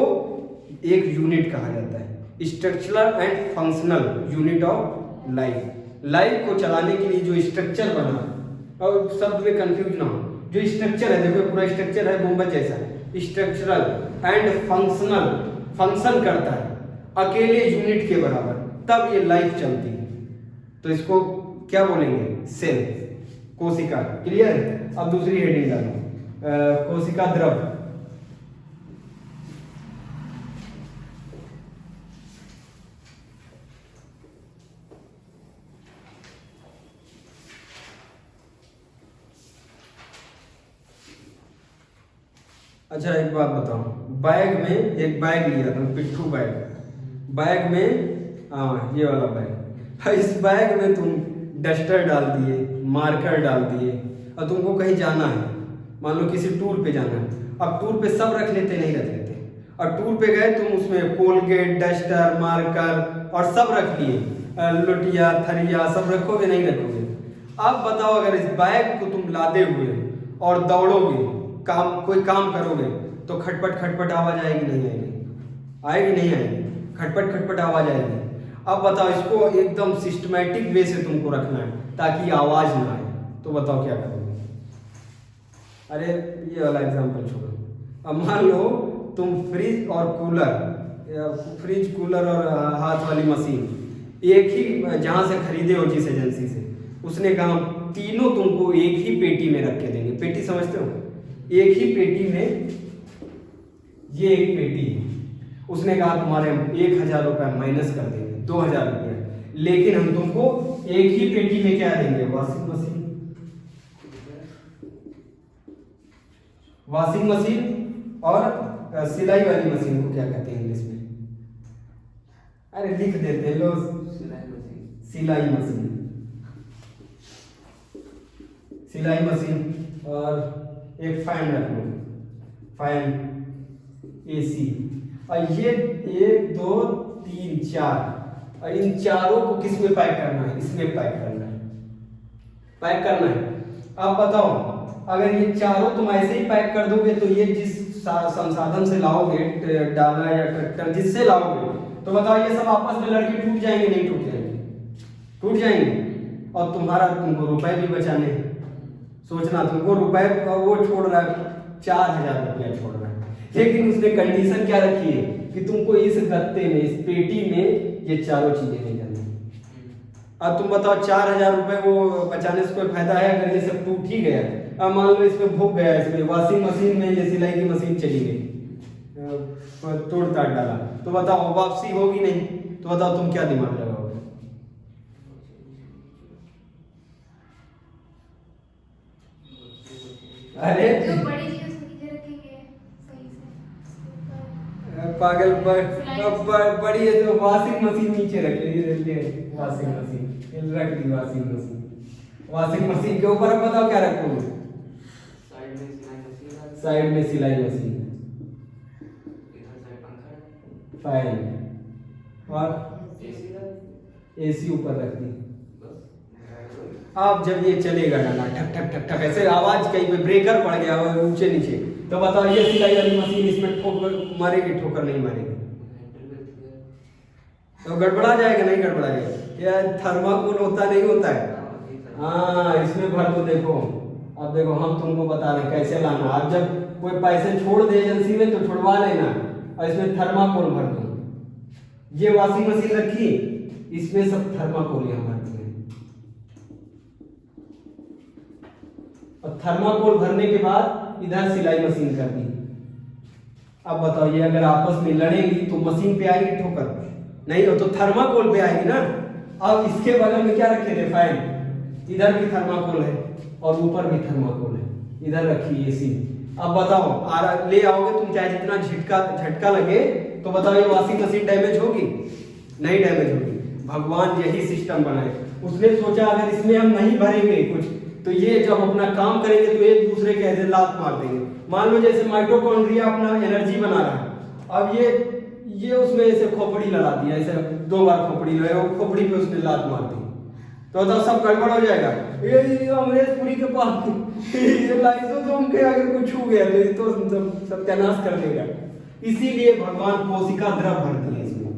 एक यूनिट कहा जाता है, structural and functional unit of life. Life को चलाने के लिए जो स्ट्रक्चर बना, और शब्द में कंफ्यूज ना हो, जो स्ट्रक्चर है, देखो पूरा स्ट्रक्चर है गुंबद जैसा, स्ट्रक्चरल एंड फंक्शनल, फंक्शन करता है अकेले यूनिट के बराबर, तब ये लाइफ चलती है। तो इसको क्या बोलेंगे? सेल, कोशिका। क्लियर है? अब दूसरी हेडिंग डालो, कोशिका द्रव। अच्छा एक बात बताओ, बैग में एक बैग लिया था, पिट्ठू बैग, बैग में हाँ ये वाला बैग, इस बैग में तुम डस्टर डाल दिए, मार्कर डाल दिए, और तुमको कहीं जाना है, मान लो किसी टूर पे जाना है। अब टूर पे सब रख लेते, नहीं रख लेते, और टूर पे गए तुम, उसमें कोलगेट, डस्टर, मार्कर और सब रख लिए, लोटिया, थरिया सब रखोगे, नहीं रखोगे? अब बताओ अगर इस बैग को तुम लादे हुए और दौड़ोगे, कोई काम करोगे, तो खटपट खटपट आवाज आएगी नहीं आएगी? आएगी नहीं आएगी? खटपट खटपट आवाज आएगी। अब बताओ इसको एकदम सिस्टमैटिक वे से तुमको रखना है ताकि आवाज ना आए, तो बताओ क्या करोगे? अरे ये वाला एग्जांपल छोड़ो, अब मान लो तुम फ्रिज और कूलर, फ्रिज कूलर और हाथ वाली मशीन एक ही जहां से खरीदे हो, जिस एजेंसी से, उसने कहा तीनों तुमको एक ही पेटी में रख के देंगे। पेटी समझते हो? एक ही पेटी में, ये एक पेटी है, उसने कहा तुम्हारे 1000 रुपये माइनस कर देंगे, 2000 रुपये, लेकिन हम तुमको एक ही पेटी में क्या देंगे? Washing machine. वॉशिंग मशीन और सिलाई वाली मशीन को क्या कहते हैं इंग्लिश में? अरे लिख देते लो, सिलाई मशीन, सिलाई मशीन। और एक फैन रख लो, फैन, एसी। और ये 1 2 3 4, और इन चारों को किस में पैक करना है? इसमें पैक करना है, पैक करना है। अब बताओ अगर ये चारों तुम ऐसे ही पैक कर दोगे, तो ये जिस संसाधन से लाओगे, डाला या ट्रैक्टर जिससे लाओगे, तो बताओ ये सब आपस में लड़के टूट जाएंगे? नहीं टूट जाएंगे? टूट जाएंगे। और तुमको रुपए भी बचाने हैं। सोचना, तुमको रुपए वो छोड़ रहा है, 4000 रुपया छोड़ रहा है, लेकिन उसने कंडीशन क्या रखी है कि तुमको इस गत्ते में, इस पेटी में ये चारों चीजें नहीं करनी। अब तुम बताओ 4000 रुपए वो बचाने से कोई फायदा है अगर ये सब टूट ही गया? अब मान लो इसमें भूख गया, इसमें वॉशिंग मशीन में ये सिलाई की मशीन चली गई, तोड़ ताड़ डाला, तो बताओ वापसी होगी नहीं? तो बताओ तुम क्या दिमाग लगाओगे? अरे जो बड़ी चीज नीचे रखेंगे सही से, पागल, बड़ी है तो वॉशिंग मशीन नीचे रख ली, वॉशिंग मशीन रख दी, वॉशिंग मशीन, वॉशिंग मशीन के ऊपर अब बताओ क्या रखोगे? साइड में सिलाई मशीन, फैन और एसी ऊपर रख दी। अब जब ये चलेगा डाला ठक ठक ठक ठक ऐसे आवाज कहीं पे ब्रेकर पड़ गया हो ऊंचे नीचे, तो बताओ ये सिलाई वाली मशीन इसमें ठोकर मारेगी, ठोकर नहीं मारेगी? तो गड़बड़ा जाएगा नहीं गड़बड़ा जाएगा? यार थर्माकोल होता नहीं होता है। हाँ इसमें भर दो। देखो अब देखो हम तुमको बता रहे हैं कैसे लाना। अब जब कोई पैसे छोड़ दे एजेंसी में तो छुड़वा लेना और इसमें थर्माकोल भर दो। ये वॉशिंग मशीन रखी, इसमें सब थर्माकोल यहाँ भरती है। और थर्माकोल भरने के बाद इधर सिलाई मशीन कर दी। अब बताओ ये अगर आपस में लड़ेंगी तो मशीन पे आएगी ठोकर? नहीं हो तो थर्माकोल पे आएगी ना। अब इसके बगल में क्या रखे थे? फैन। इधर भी थर्माकोल है और ऊपर भी थर्माकोल है, इधर रखी एसी। अब बताओ ले आओगे तुम, चाहे जितना झटका लगे तो बताओ ये वॉशिंग मशीन डैमेज होगी? नहीं डैमेज होगी। भगवान यही सिस्टम बनाए। उसने सोचा अगर इसमें हम नहीं भरेंगे कुछ तो ये जब अपना काम करेंगे तो एक दूसरे के ऐसे लात मार देंगे। मान लो जैसे माइटोकॉन्ड्रिया अपना एनर्जी बना रहा है, अब ये उसमें ऐसे खोपड़ी लगा दिया, ऐसे 2 बार खोपड़ी लगाया, खोपड़ी पे उसने लात मार दी, तो सब गड़बड़ हो जाएगा। ये अमरीशपुरी के पास ये लाइसोसोम के अगर कुछ छू गया तो ये तो सत्यानाश कर देगा। इसीलिए भगवान कोशिका द्रव भरती है इसमें।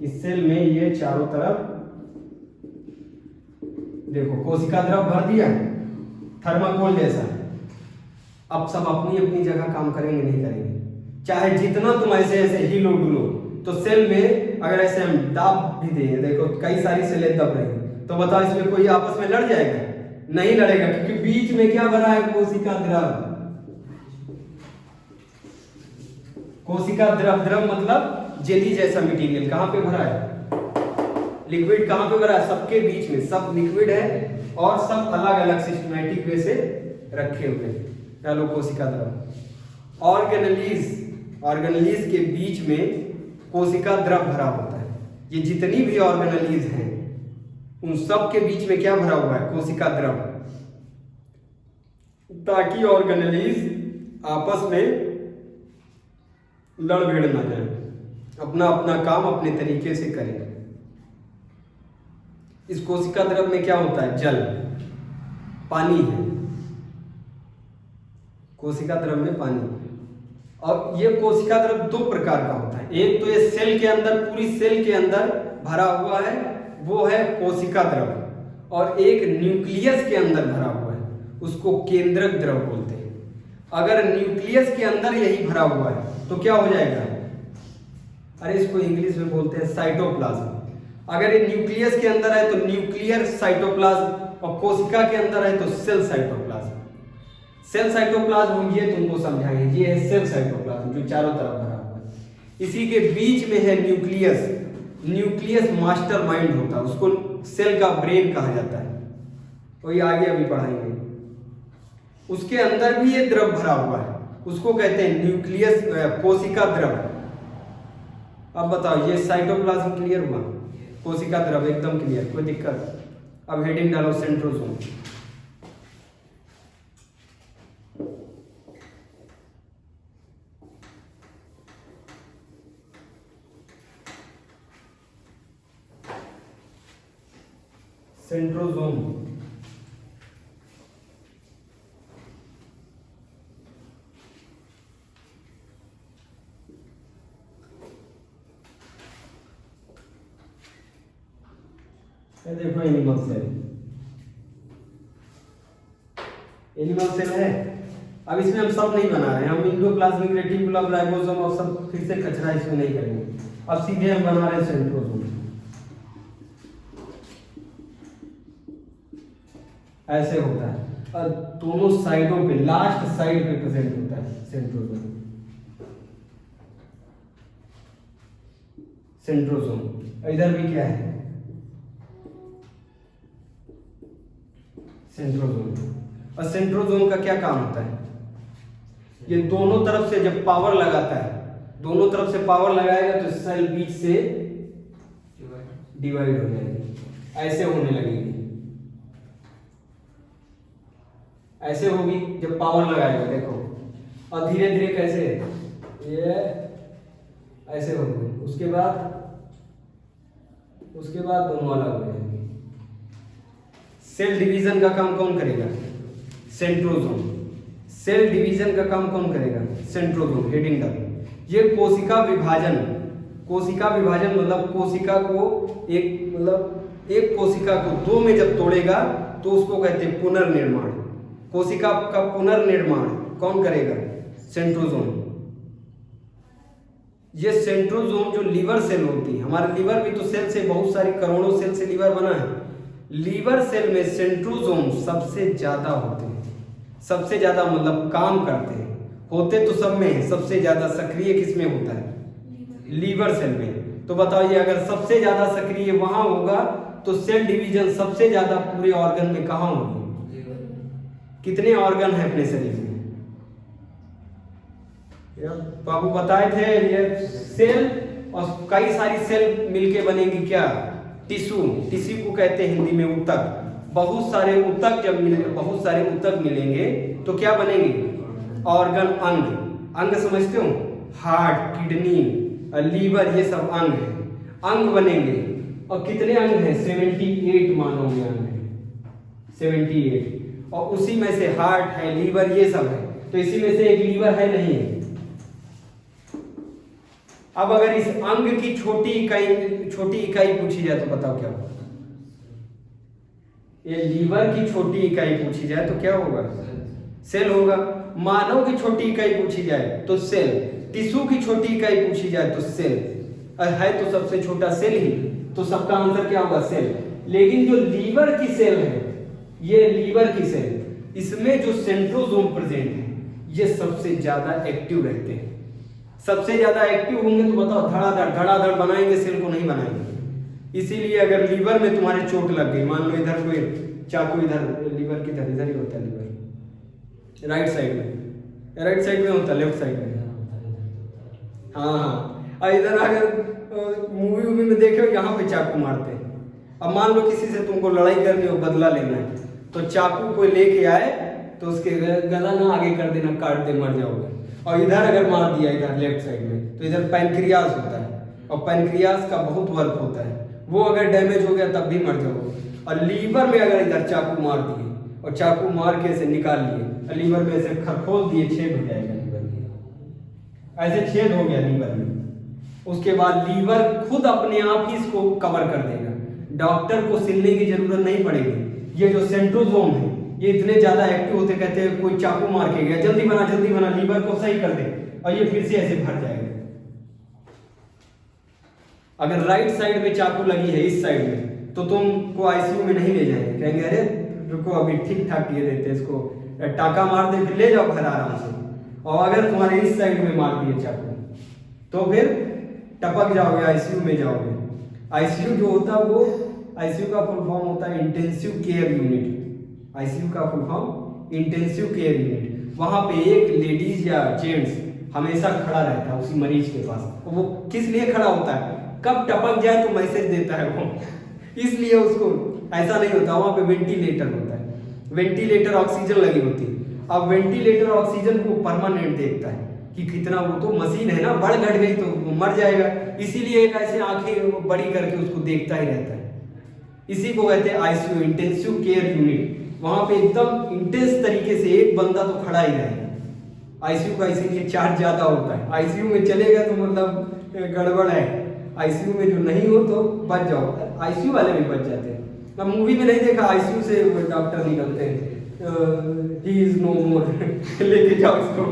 इस सेल में ये चारों तरफ देखो कोशिका द्रव भर दिया थर्माकोल जैसा। अब सब अपनी अपनी जगह काम करेंगे नहीं करेंगे, चाहे जितना तुम ऐसे ऐसे हिलो डुलो। तो सेल में अगर ऐसे हम दाब भी दें, देखो कई सारी सेलें दब रही, तो बताओ इसमें कोई आपस में लड़ जाएगा? नहीं लड़ेगा, क्योंकि बीच में क्या भरा है? कोशिका द्रव। कोशिका द्रव, द्रव मतलब जेली जैसा मटेरियल। कहां पे भरा है? लिक्विड कहां पे भरा है? सबके बीच में सब लिक्विड है और सब अलग अलग सिस्टमैटिक वे से रखे हुए। चलो कोशिका द्रव। ऑर्गेनेलीज के बीच में कोशिका द्रव भरा होता है। ये जितनी भी ऑर्गेनेलीज हैं उन सब के बीच में क्या भरा हुआ है? कोशिका द्रव, ताकि ऑर्गेनेलीज आपस में लड़ भिड़ ना जाए, अपना अपना काम अपने तरीके से करें। इस कोशिका द्रव में क्या होता है? जल, पानी है। कोशिका द्रव में पानी। और ये कोशिका द्रव 2 प्रकार का होता है। एक तो ये सेल के अंदर, पूरी सेल के अंदर भरा हुआ है, वो है कोशिका द्रव। और एक न्यूक्लियस के अंदर भरा हुआ है, उसको केंद्रक द्रव बोलते हैं। अगर न्यूक्लियस के अंदर यही भरा हुआ है तो क्या हो जाएगा? अरे इसको इंग्लिश में बोलते हैं साइटोप्लाज्म। अगर ये न्यूक्लियस के अंदर है तो न्यूक्लियर साइटोप्लाज्म, और कोशिका के अंदर है तो सेल साइटोप्लाज्म। सेल साइटोप्लाज्म ये तुमको समझाएंगे। ये है सेल साइटोप्लाज्म जो चारों तरफ भरा हुआ है। इसी के बीच में है न्यूक्लियस। न्यूक्लियस मास्टर माइंड होता है, उसको सेल का ब्रेन कहा जाता है, तो ये आगे अभी पढ़ाएंगे। उसके अंदर भी ये द्रव भरा हुआ है, उसको कहते हैं न्यूक्लियस कोशिका द्रव। अब बताओ ये साइटोप्लाज्म क्लियर हुआ? कोशिका द्रव एकदम क्लियर, कोई दिक्कत? अब हेडिंग डालो सेंट्रोसोम। सेंट्रोसोम देखो एनिमल सेल। एनिमल सेल है। अब इसमें हम सब नहीं बना रहे हैं, हम इंडोप्लाज्मिक रेटिकुलम, राइबोसोम और सब फिर से कचरा इसमें नहीं करेंगे। अब सीधे हम बना रहे हैं सेंट्रोसोम। ऐसे होता है और दोनों साइडों पे, लास्ट साइड पे प्रेजेंट होता है सेंट्रोसोम। सेंट्रोसोम इधर भी क्या है? सेंट्रोसोम। और सेंट्रोसोम का क्या काम होता है? ये दोनों तरफ से जब पावर लगाता है, दोनों तरफ से पावर लगाएगा तो सेल बीच से डिवाइड हो जाएगी, ऐसे होने लगेगी। ऐसे होगी जब पावर लगाएगा, देखो। और धीरे धीरे कैसे ये ऐसे होगी, उसके बाद दोनों अलग हो जाएंगे। सेल डिवीजन का काम कौन करेगा? सेंट्रोसोम। सेल डिवीजन का काम कौन करेगा? सेंट्रोसोम। हेडिंग डालो। ये कोशिका विभाजन, कोशिका विभाजन मतलब कोशिका को एक कोशिका को दो में जब तोड़ेगा तो उसको कहते हैं पुनर्निर्माण। कोशिका का पुनर्निर्माण कौन करेगा? सेंट्रोसोम। ये सेंट्रोसोम जो लीवर सेल होती है, हमारा लीवर भी तो सेल से, बहुत सारी करोड़ों सेल से लीवर बना है। लीवर सेल में सेंट्रोसोम सबसे ज्यादा होते हैं, सबसे ज्यादा मतलब काम करते हैं। होते तो सब में है, सबसे ज्यादा सक्रिय किस में होता है? लीवर सेल में। तो बताइए अगर सबसे ज्यादा सक्रिय वहां होगा तो सेल डिवीजन सबसे ज्यादा पूरे ऑर्गन में कहां होगी? कितने ऑर्गन है अपने शरीर में? बाबू बताए थे ये सेल और कई सारी सेल मिलके बनेगी क्या? टिश्यू। टिश्यू को कहते हैं हिंदी में ऊतक। बहुत सारे ऊतक जब बहुत सारे ऊतक मिलेंगे तो क्या बनेंगे? ऑर्गन, अंग। अंग समझते हो? हार्ट, किडनी, लीवर, ये सब अंग है। अंग बनेंगे और कितने अंग हैं? 78 मानव में अंग है, 78। और उसी में से हार्ट है, लीवर, ये सब है। तो इसी में से एक लीवर है, नहीं है? अब अगर इस अंग की छोटी इकाई पूछी जाए तो बताओ क्या होगा? ये लीवर की छोटी इकाई पूछी जाए तो क्या होगा? सेल होगा। मानव की छोटी इकाई पूछी जाए तो सेल। टिश्यू की छोटी इकाई पूछी जाए तो सेल। है तो सबसे छोटा सेल ही, तो सबका आंसर क्या होगा? सेल। लेकिन जो लीवर की सेल है, ये लीवर की सेल, इसमें जो सेंट्रोसोम प्रेजेंट है ये सबसे ज्यादा एक्टिव रहते हैं। सबसे ज्यादा एक्टिव होंगे तो बताओ धड़ाधड़ बनाएंगे, सेल को नहीं बनाएंगे। इसीलिए अगर लीवर में तुम्हारे चोट लग गई, मान लो इधर कोई चाकू, इधर लीवर की इधर ही होता है लीवर, राइट साइड में होता है, लेफ्ट साइड में। हाँ, इधर अगर मूवी में देखे हो यहाँ पे चाकू मारते हैं। अब मान लो किसी से तुमको लड़ाई करनी हो, बदला लेना है, तो चाकू को लेके आए तो उसके गला ना आगे कर देना, काट दे, मर जाओगे। और इधर अगर मार दिया, इधर लेफ्ट साइड में, तो इधर पैनक्रियास होता है और पैनक्रियास का बहुत वर्क होता है, वो अगर डैमेज हो गया तब भी मर जाओगे। और लीवर में अगर इधर चाकू मार दिए और चाकू मार के ऐसे निकाल लिए, लीवर में ऐसे खरखोल दिए, छेद हो जाएगा लीवर में, ऐसे छेद हो गया लीवर में। उसके बाद लीवर खुद अपने आप ही इसको कवर कर देगा, डॉक्टर को सिलने की जरूरत नहीं पड़ेगी। ये जो सेंट्रोसोम है ये इतने ज्यादा एक्टिव होते, कहते हैं कोई चाकू मार के गया, जल्दी बना लीवर को सही कर दे, और ये फिर से ऐसे भर जाएगा। अगर राइट साइड में चाकू लगी है, इस साइड में, तो तुमको आईसीयू में नहीं ले जाएंगे, कहेंगे अरे रुको अभी ठीक ठाक किए देते, इसको टाका मार दे, फिर ले जाओ घर आराम से। और अगर तुम्हारे इस साइड में मार दिए चाकू तो फिर टपक जाओगे, आईसीयू में जाओगे। आईसीयू जो होता है वो, आईसीयू का फुल फॉर्म होता है इंटेंसिव केयर यूनिट। आईसीयू का full form intensive care unit. वहां पे एक लेडीज या जेंट्स हमेशा खड़ा रहता है उसी मरीज के पास। वो किस लिए खड़ा होता है? कब टपक जाए तो मैसेज देता है वो, इसलिए उसको ऐसा नहीं होता। वहां पे वेंटिलेटर होता है, वेंटिलेटर ऑक्सीजन लगी होती है। अब वेंटिलेटर ऑक्सीजन को परमानेंट देखता है कि कितना, वो तो मशीन है ना, बढ़ घट गई तो मर जाएगा, इसीलिए एक ऐसे आंखें बड़ी करके उसको देखता ही रहता है। इसी को कहते हैं आईसीयू, इंटेंसिव केयर यूनिट। वहां पे एकदम इंटेंस तरीके से एक बंदा तो खड़ा ही रहेगा। आईसीयू का इसीलिए चार्ज ज्यादा होता है। आईसीयू में चलेगा तो मतलब गड़बड़ है, आईसीयू में जो नहीं हो तो बच जाओ। आईसीयू वाले भी बच जाते हैं। अब मूवी में नहीं देखा, आईसीयू से डॉक्टर निकलते हैं, ही इज नो मोर, लेके जाओ इसको।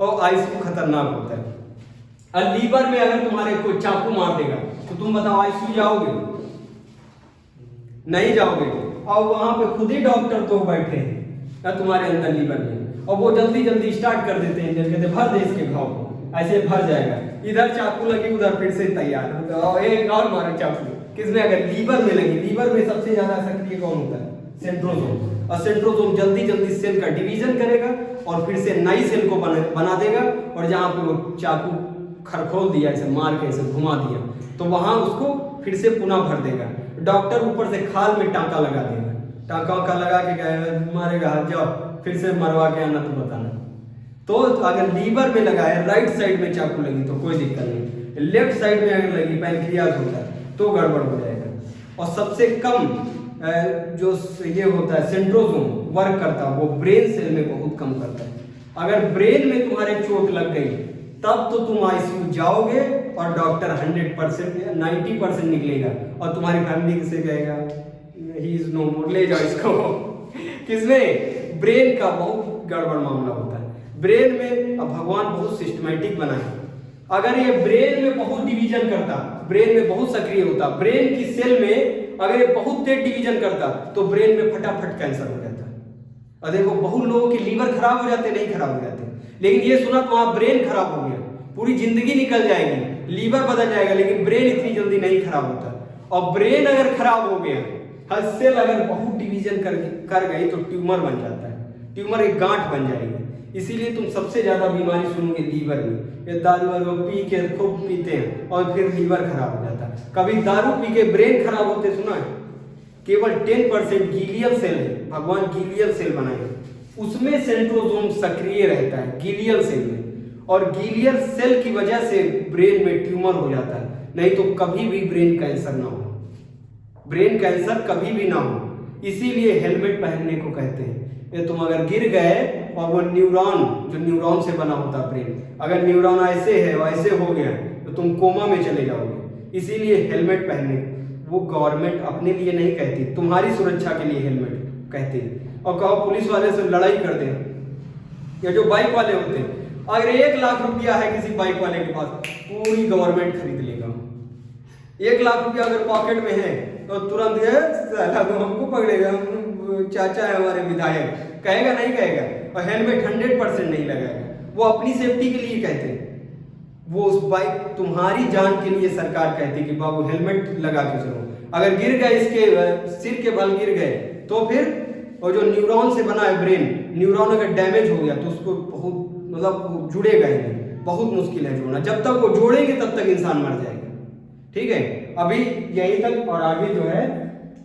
और आईसीयू खतरनाक होता है। और लीवर में अगर तुम्हारे कोई चाकू मार देगा तो तुम बताओ आईसीयू जाओगे? नहीं जाओगे। और वहां पे खुद ही डॉक्टर तो बैठे हैं तुम्हारे अंदर लीवर में, और वो जल्दी स्टार्ट कर देते हैं, कहते भर दे इसके घाव को, ऐसे भर जाएगा। इधर चाकू लगी, उधर फिर से तैयार, और एक और मारे चाकू। किसमें? अगर लीवर में लगी। लीवर में सबसे ज्यादा सक्रिय कौन होता है? सेंट्रोसोम। और सेंट्रोसोम जल्दी सेल का डिवीजन करेगा और फिर से नई सेल को बना देगा। और जहां पे वो चाकू खरखोल दिया, ऐसे मार के ऐसे घुमा दिया, तो वहां उसको फिर से पुनः भर देगा। डॉक्टर ऊपर से खाल में टांका लगा देगा, टांका लगा के मारेगा, जाओ फिर से मरवा के आना तो बताना। तो अगर लीवर में लगा है, राइट साइड में चाकू लगी तो कोई दिक्कत नहीं, लेफ्ट साइड में अगर लगी, पैनक्रियास होता है, तो गड़बड़ हो जाएगा। और सबसे कम जो ये होता है सेंट्रोसोम वर्क करता है वो ब्रेन सेल में बहुत कम करता है। अगर ब्रेन में तुम्हारे चोट लग गई तब तो तुम आईसीयू जाओगे और डॉक्टर 100% 90% निकलेगा और तुम्हारी फैमिली किसे कहेगा ही इज नो मोर, ले जाओ इसको। किसमें? ब्रेन का बहुत गड़बड़ मामला होता है। ब्रेन में अब भगवान बहुत सिस्टमेटिक बनाए। अगर ये ब्रेन में बहुत डिवीजन करता, ब्रेन में बहुत सक्रिय होता, ब्रेन की सेल में अगर ये बहुत तेज डिवीजन करता तो ब्रेन में फटाफट कैंसर हो जाता। और देखो बहुत लोगों के लीवर खराब हो जाते, नहीं खराब हो जाते, लेकिन ये सुना तो वहां ब्रेन खराब हो गया, पूरी जिंदगी निकल जाएगी, लीवर बदल जाएगा, लेकिन ब्रेन इतनी जल्दी नहीं खराब होता। और ब्रेन अगर खराब हो गया, हर सेल अगर बहुत डिवीजन कर गई तो ट्यूमर बन जाता है, ट्यूमर एक गांठ बन जाएगी। इसीलिए तुम सबसे ज्यादा बीमारी सुनोगे लीवर में। ये दारू वारू पी के खूब पीते हैं और फिर लीवर खराब हो जाता है। कभी दारू पी के ब्रेन खराब होते सुना है? केवल 10% गीलियल सेल है, भगवान गीलियल सेल बनाए, उसमें सेंट्रोसोम सक्रिय रहता है गीलियल सेल में, और गीलियल सेल की वजह से ब्रेन में ट्यूमर हो जाता है। नहीं तो कभी भी ब्रेन कैंसर ना हो, ब्रेन कैंसर कभी भी ना हो। इसीलिए हेलमेट पहनने को कहते हैं। ये तुम अगर गिर गए और वो न्यूरॉन, जो न्यूरॉन से बना होता है ब्रेन, अगर न्यूरॉन ऐसे है वैसे हो गया तो तुम कोमा में चले जाओगे। इसीलिए हेलमेट पहनने, वो गवर्नमेंट अपने लिए नहीं कहती, तुम्हारी सुरक्षा के लिए हेलमेट कहती है। और कहो पुलिस वाले से लड़ाई कर दे, या जो बाइक वाले होते हैं, अगर 1 लाख रुपया है किसी बाइक वाले के पास, पूरी गवर्नमेंट खरीद लेगा। 1 लाख रुपया अगर पॉकेट में है तो तुरंत हमको पकड़ेगा, चाचा है हमारे विधायक, कहेगा नहीं कहेगा। और हेलमेट 100% नहीं लगाएगा, वो अपनी सेफ्टी के लिए कहते हैं। वो उस बाइक तुम्हारी जान के लिए सरकार कहती है कि बाबू हेलमेट लगा के चलो। अगर गिर गए, इसके सिर के बल गिर गए तो फिर, और जो न्यूरॉन से बना है ब्रेन, न्यूरॉन अगर डैमेज हो गया तो उसको बहुत मतलब जुड़ेगा ही नहीं, बहुत मुश्किल है जोड़ना। जब तक वो जोड़ेंगे तब तक इंसान मर जाएगा। ठीक है, अभी यहीं तक, और आगे जो है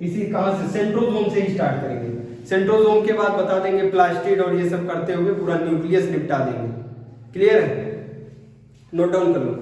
इसी कहां से, सेंट्रोसोम से ही स्टार्ट करेंगे। सेंट्रोसोम के बाद बता देंगे प्लास्टिड और ये सब करते हुए पूरा न्यूक्लियस निपटा देंगे। क्लियर है? नोट डाउन कर लो।